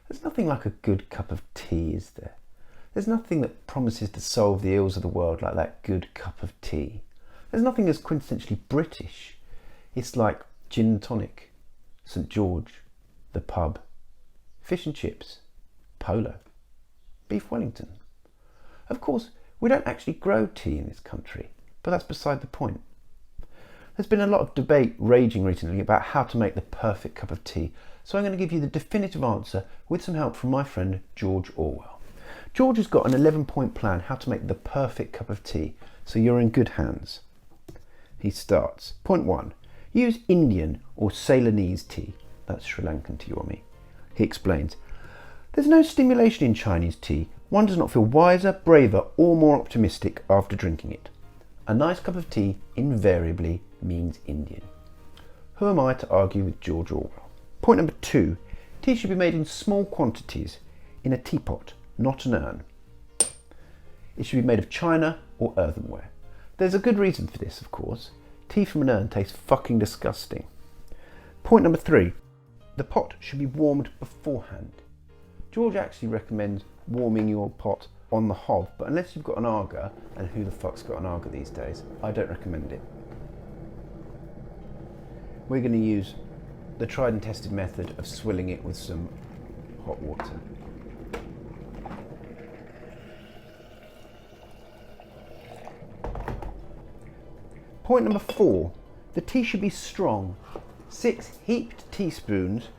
There's nothing like a good cup of tea, is there? There's nothing that promises to solve the ills of the world like that good cup of tea. There's nothing as quintessentially British. It's like gin and tonic, St George, the pub, fish and chips, polo, beef Wellington. Of course, we don't actually grow tea in this country, but that's beside the point. There's been a lot of debate raging recently about how to make the perfect cup of tea, so I'm going to give you the definitive answer with some help from my friend George Orwell. George has got an 11-point plan how to make the perfect cup of tea, so you're in good hands. He starts. Point 1. Use Indian or Ceylonese tea. That's Sri Lankan to you or me. He explains. There's no stimulation in Chinese tea. One does not feel wiser, braver or more optimistic after drinking it. A nice cup of tea invariably means Indian. Who am I to argue with George Orwell? Point number 2. Tea should be made in small quantities, in a teapot, not an urn. It should be made of china or earthenware. There's a good reason for this, of course. Tea from an urn tastes fucking disgusting. Point number 3. The pot should be warmed beforehand. George actually recommends warming your pot on the hob, but unless you've got an Aga, and who the fuck's got an Aga these days, I don't recommend it. We're going to use the tried and tested method of swilling it with some hot water. Point number 4, the tea should be strong. 6 heaped teaspoons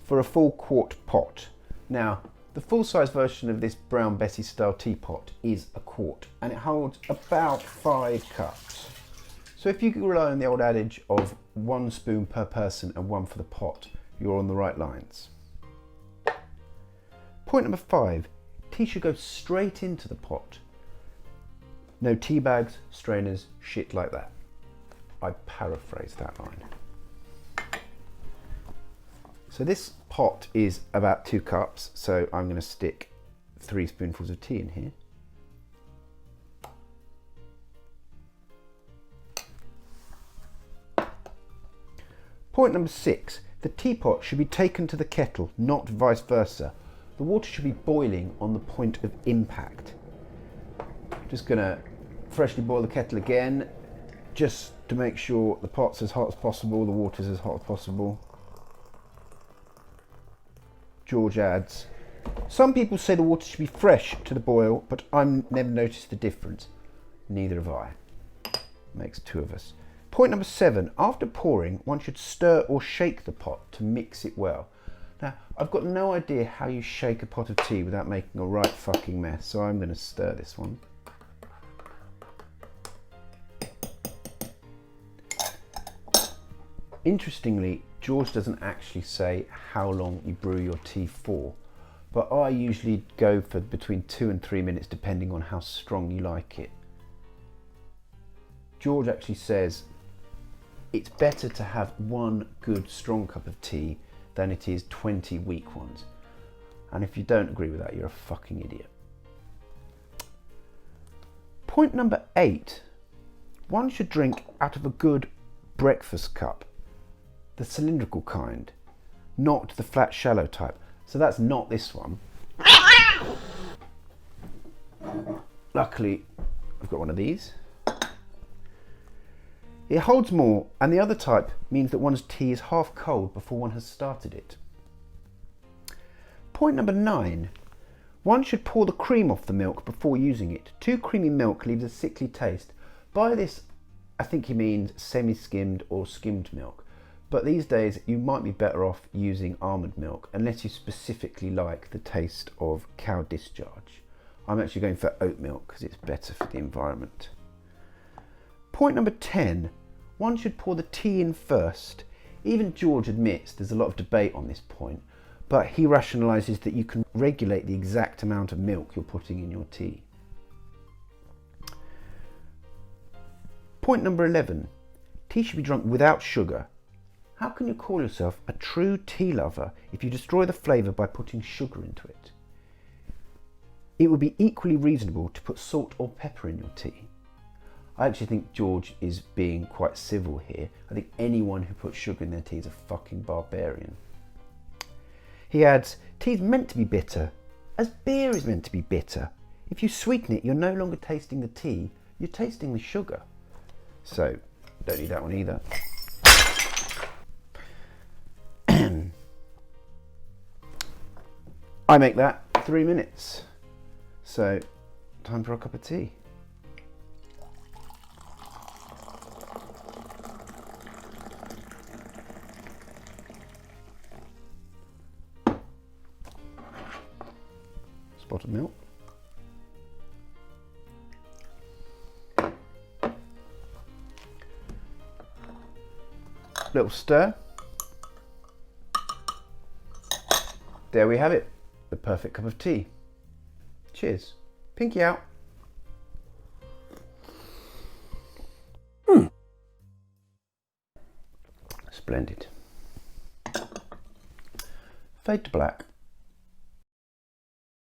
for a full quart pot. Now, the full-size version of this Brown Bessie style teapot is a quart and it holds about 5 cups. So if you rely on the old adage of 1 spoon per person and 1 for the pot, you're on the right lines. Point number 5, tea should go straight into the pot. No tea bags, strainers, shit like that. I paraphrase that line. So this pot is about 2 cups, so I'm going to stick 3 spoonfuls of tea in here. Point number 6, the teapot should be taken to the kettle, not vice versa. The water should be boiling on the point of impact. Just going to freshly boil the kettle again, just to make sure the pot's as hot as possible, the water's as hot as possible. George adds, some people say the water should be fresh to the boil, but I've never noticed the difference. Neither have I. Makes 2 of us. Point number 7, after pouring, one should stir or shake the pot to mix it well. Now, I've got no idea how you shake a pot of tea without making a right fucking mess, so I'm going to stir this one. Interestingly, George doesn't actually say how long you brew your tea for, but I usually go for between 2 and 3 minutes depending on how strong you like it. George actually says it's better to have 1 good strong cup of tea than it is 20 weak ones. And if you don't agree with that, you're a fucking idiot. Point number 8, one should drink out of a good breakfast cup. The cylindrical kind, not the flat shallow type. So that's not this one. Luckily, I've got one of these. It holds more, and the other type means that one's tea is half cold before one has started it. Point number 9, one should pour the cream off the milk before using it. Too creamy milk leaves a sickly taste. By this, I think he means semi-skimmed or skimmed milk. But these days you might be better off using almond milk unless you specifically like the taste of cow discharge. I'm actually going for oat milk because it's better for the environment. Point number 10, one should pour the tea in first. Even George admits there's a lot of debate on this point, but he rationalises that you can regulate the exact amount of milk you're putting in your tea. Point number 11, tea should be drunk without sugar. How can you call yourself a true tea lover if you destroy the flavour by putting sugar into it? It would be equally reasonable to put salt or pepper in your tea. I actually think George is being quite civil here. I think anyone who puts sugar in their tea is a fucking barbarian. He adds, Tea's meant to be bitter, as beer is meant to be bitter. If you sweeten it, you're no longer tasting the tea, you're tasting the sugar. So, don't need that one either. I make that 3 minutes. So, time for a cup of tea. Spot of milk. Little stir. There we have it. The perfect cup of tea. Cheers. Pinky out. Splendid. Fade to black.